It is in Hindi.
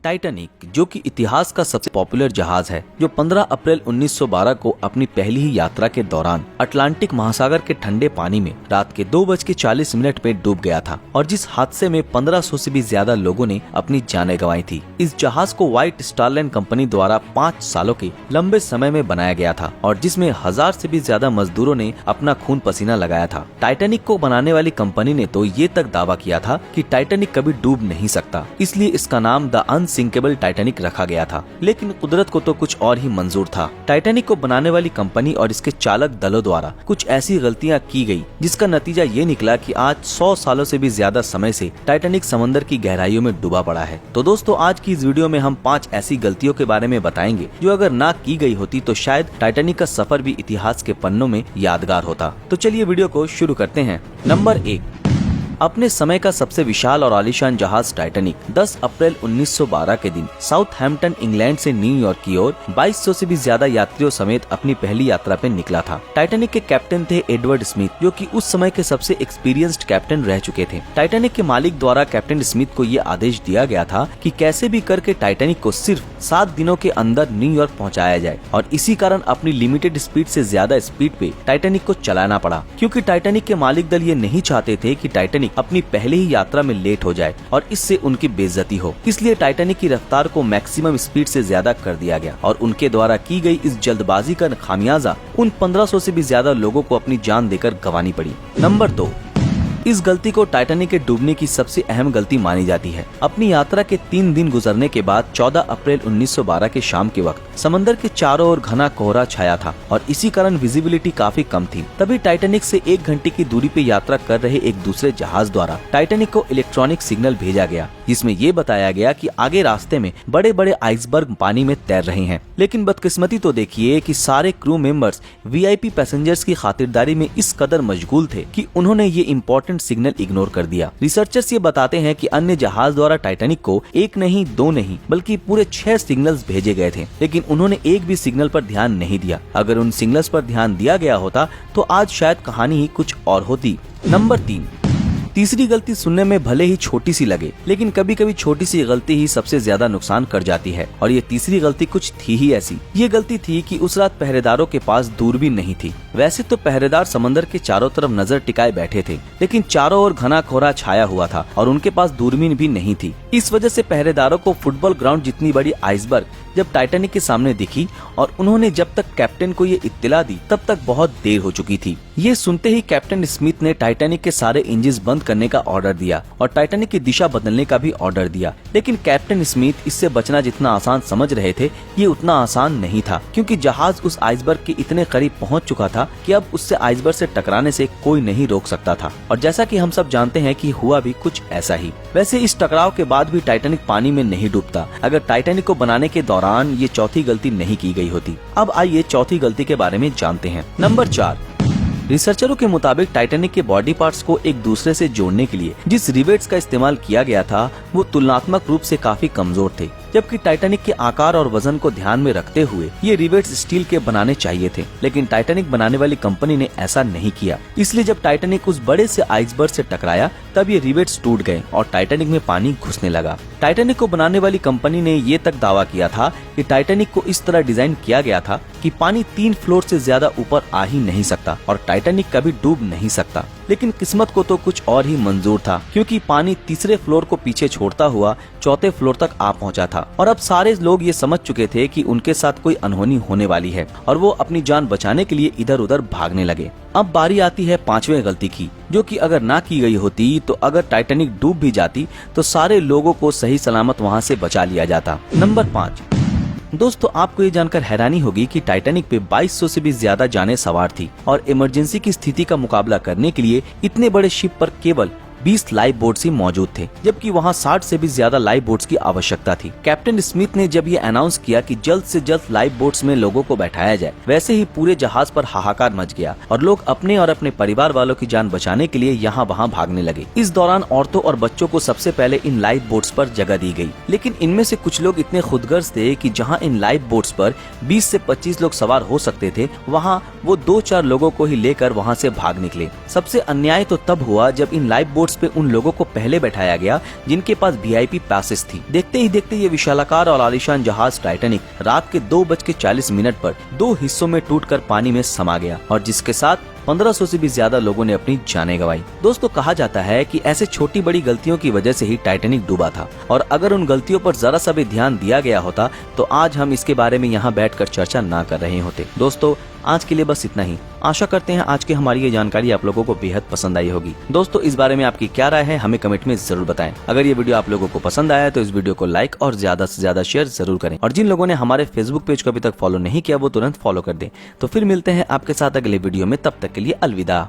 टाइटैनिक, जो कि इतिहास का सबसे पॉपुलर जहाज है, जो 15 अप्रैल 1912 को अपनी पहली ही यात्रा के दौरान अटलांटिक महासागर के ठंडे पानी में रात के 2:40 पे डूब गया था और जिस हादसे में 1500 से भी ज्यादा लोगों ने अपनी जानें गंवाई थी। इस जहाज को व्हाइट स्टार लाइन कंपनी द्वारा 5 सालों के लंबे समय में बनाया गया था और जिसमें 1000 से भी ज्यादा मजदूरों ने अपना खून पसीना लगाया था। टाइटैनिक को बनाने वाली कंपनी ने तो ये तक दावा किया था कि टाइटैनिक कभी डूब नहीं सकता, इसलिए इसका नाम द अनसिंकेबल टाइटैनिक रखा गया था। लेकिन कुदरत को तो कुछ और ही मंजूर था। टाइटैनिक को बनाने वाली कंपनी और इसके चालक दलों द्वारा कुछ ऐसी गलतियां की गई जिसका नतीजा ये निकला कि आज 100 सालों से भी ज्यादा समय से टाइटैनिक समंदर की गहराइयों में डूबा पड़ा है। तो दोस्तों, आज की इस वीडियो में हम 5 ऐसी गलतियों के बारे में बताएंगे जो अगर ना की गई होती तो शायद टाइटैनिक का सफर भी इतिहास के पन्नों में यादगार होता। तो चलिए वीडियो को शुरू करते हैं। नंबर 1, अपने समय का सबसे विशाल और आलीशान जहाज टाइटैनिक 10 अप्रैल 1912 के दिन साउथहैम्पटन इंग्लैंड से न्यूयॉर्क की ओर 2200 से भी ज्यादा यात्रियों समेत अपनी पहली यात्रा पे निकला था। टाइटैनिक के कैप्टन थे एडवर्ड स्मिथ, जो कि उस समय के सबसे एक्सपीरियंस्ड कैप्टन रह चुके थे। टाइटैनिक के मालिक द्वारा कैप्टन स्मिथ को ये आदेश दिया गया था कि कैसे भी करके टाइटैनिक को सिर्फ 7 दिनों के अंदर न्यूयॉर्क पहुँचाया जाए और इसी कारण अपनी लिमिटेड स्पीड से ज्यादा स्पीड पे टाइटैनिक को चलाना पड़ा, क्योंकि टाइटैनिक के मालिक दल ये नहीं चाहते थे कि टाइटैनिक अपनी पहले ही यात्रा में लेट हो जाए और इससे उनकी बेइज्जती हो। इसलिए टाइटैनिक की रफ्तार को मैक्सिमम स्पीड से ज्यादा कर दिया गया और उनके द्वारा की गई इस जल्दबाजी का खामियाजा उन 1500 से भी ज्यादा लोगों को अपनी जान देकर गंवानी पड़ी। नंबर 2, इस गलती को टाइटैनिक के डूबने की सबसे अहम गलती मानी जाती है। अपनी यात्रा के 3 दिन गुजरने के बाद 14 अप्रैल 1912 के शाम के वक्त समंदर के चारों ओर घना कोहरा छाया था और इसी कारण विजिबिलिटी काफी कम थी। तभी टाइटैनिक से 1 घंटे की दूरी पे यात्रा कर रहे एक दूसरे जहाज द्वारा टाइटैनिक को इलेक्ट्रॉनिक सिग्नल भेजा गया, जिसमें ये बताया गया कि आगे रास्ते में बड़े बड़े आइसबर्ग पानी में तैर रहे हैं। लेकिन बदकिस्मती तो देखिए कि सारे क्रू मेंबर्स वीआईपी पैसेंजर्स की खातिरदारी में इस कदर मशगूल थे कि उन्होंने ये इम्पोर्टेंट सिग्नल इग्नोर कर दिया। रिसर्चर्स ये बताते हैं कि अन्य जहाज द्वारा टाइटैनिक को 1 नहीं 2 नहीं बल्कि पूरे 6 सिग्नल्स भेजे गए थे, लेकिन उन्होंने एक भी सिग्नल पर ध्यान नहीं दिया। अगर उन सिग्नल्स पर ध्यान दिया गया होता तो आज शायद कहानी ही कुछ और होती। नंबर 3, तीसरी गलती सुनने में भले ही छोटी सी लगे, लेकिन कभी कभी छोटी सी गलती ही सबसे ज्यादा नुकसान कर जाती है और ये तीसरी गलती कुछ थी ही ऐसी। ये गलती थी कि उस रात पहरेदारों के पास दूरबीन नहीं थी। वैसे तो पहरेदार समंदर के चारों तरफ नजर टिकाए बैठे थे, लेकिन चारों ओर घना कोहरा छाया हुआ था और उनके पास दूरबीन भी नहीं थी। इस वजह से पहरेदारों को फुटबॉल ग्राउंड जितनी बड़ी आइसबर्ग जब टाइटैनिक के सामने दिखी और उन्होंने जब तक कैप्टन को ये इत्तला दी तब तक बहुत देर हो चुकी थी। ये सुनते ही कैप्टन स्मिथ ने टाइटैनिक के सारे इंजन बंद करने का ऑर्डर दिया और टाइटैनिक की दिशा बदलने का भी ऑर्डर दिया। लेकिन कैप्टन स्मिथ इससे बचना जितना आसान समझ रहे थे, ये उतना आसान नहीं था, क्योंकि जहाज उस आइसबर्ग के इतने करीब पहुंच चुका था कि अब उससे आइसबर्ग से टकराने से कोई नहीं रोक सकता था। और जैसा कि हम सब जानते हैं कि हुआ भी कुछ ऐसा ही। वैसे इस टकराव के बाद भी टाइटैनिक पानी में नहीं डूबता अगर टाइटैनिक को बनाने के दौरान ये चौथी गलती नहीं की गई होती। अब आइए चौथी गलती के बारे में जानते हैं। नंबर 4, रिसर्चरों के मुताबिक टाइटैनिक के बॉडी पार्ट्स को एक दूसरे से जोड़ने के लिए जिस रिवेट्स का इस्तेमाल किया गया था वो तुलनात्मक रूप से काफी कमजोर थे, जबकि टाइटैनिक के आकार और वजन को ध्यान में रखते हुए ये रिवेट्स स्टील के बनाने चाहिए थे। लेकिन टाइटैनिक बनाने वाली कंपनी ने ऐसा नहीं किया, इसलिए जब टाइटैनिक उस बड़े से आइसबर्ग से टकराया तब ये रिवेट्स टूट गए और टाइटैनिक में पानी घुसने लगा। टाइटैनिक को बनाने वाली कंपनी ने ये तक दावा किया था कि टाइटैनिक को इस तरह डिजाइन किया गया था कि पानी 3 फ्लोर से ज्यादा ऊपर आ ही नहीं सकता और टाइटैनिक कभी डूब नहीं सकता। लेकिन किस्मत को तो कुछ और ही मंजूर था, क्योंकि पानी तीसरे फ्लोर को पीछे छोड़ता हुआ चौथे फ्लोर तक आ पहुंचा था और अब सारे लोग ये समझ चुके थे कि उनके साथ कोई अनहोनी होने वाली है और वो अपनी जान बचाने के लिए इधर उधर भागने लगे। अब बारी आती है 5वें गलती की, जो कि अगर ना की गई होती तो अगर टाइटैनिक डूब भी जाती तो सारे लोगों को सही सलामत वहां से बचा लिया जाता। नंबर 5, दोस्तों, आपको ये जानकर हैरानी होगी कि टाइटैनिक पे 2200 से भी ज्यादा जानें सवार थी और इमरजेंसी की स्थिति का मुकाबला करने के लिए इतने बड़े शिप पर केवल 20 लाइफ बोट्स ही मौजूद थे, जबकि वहां 60 से भी ज्यादा लाइफ बोट्स की आवश्यकता थी। कैप्टन स्मिथ ने जब ये अनाउंस किया कि जल्द से जल्द लाइफ बोट्स में लोगों को बैठाया जाए, वैसे ही पूरे जहाज पर हाहाकार मच गया और लोग अपने और अपने परिवार वालों की जान बचाने के लिए यहाँ वहाँ भागने लगे। इस दौरान औरतों और बच्चों को सबसे पहले इन लाइफ बोट्स पर जगह दी गई, लेकिन इनमें से कुछ लोग इतने खुदगर्ज थे कि जहाँ इन लाइफ बोट्स पर 20 से 25 लोग सवार हो सकते थे, वहाँ वो 2-4 लोगों को ही लेकर वहाँ से भाग निकले। सबसे अन्याय तो तब हुआ जब इन लाइफ बोट्स बर्थ पे उन लोगों को पहले बैठाया गया जिनके पास VIP पैसेस थी। देखते ही देखते ये विशालाकार और आलीशान जहाज टाइटैनिक रात के 2:40 पर 2 हिस्सों में टूटकर पानी में समा गया और जिसके साथ 1500 से भी ज्यादा लोगों ने अपनी जानें गंवाई। दोस्तों, कहा जाता है कि ऐसे छोटी बड़ी गलतियों की वजह से ही टाइटैनिक डूबा था और अगर उन गलतियों पर जरा सा भी ध्यान दिया गया होता तो आज हम इसके बारे में यहाँ बैठकर चर्चा ना कर रहे होते। दोस्तों, आज के लिए बस इतना ही। आशा करते हैं आज की हमारी ये जानकारी आप लोगों को बेहद पसंद आई होगी। दोस्तों, इस बारे में आपकी क्या राय है हमें कमेंट में जरूर बताएं। अगर ये वीडियो आप लोगों को पसंद आया तो इस वीडियो को लाइक और ज्यादा से ज्यादा शेयर जरूर करें और जिन लोगों ने हमारे फेसबुक पेज को अभी तक फॉलो नहीं किया वो तुरंत फॉलो कर दें। तो फिर मिलते हैं आपके साथ अगले वीडियो में, तब तक के लिए अलविदा।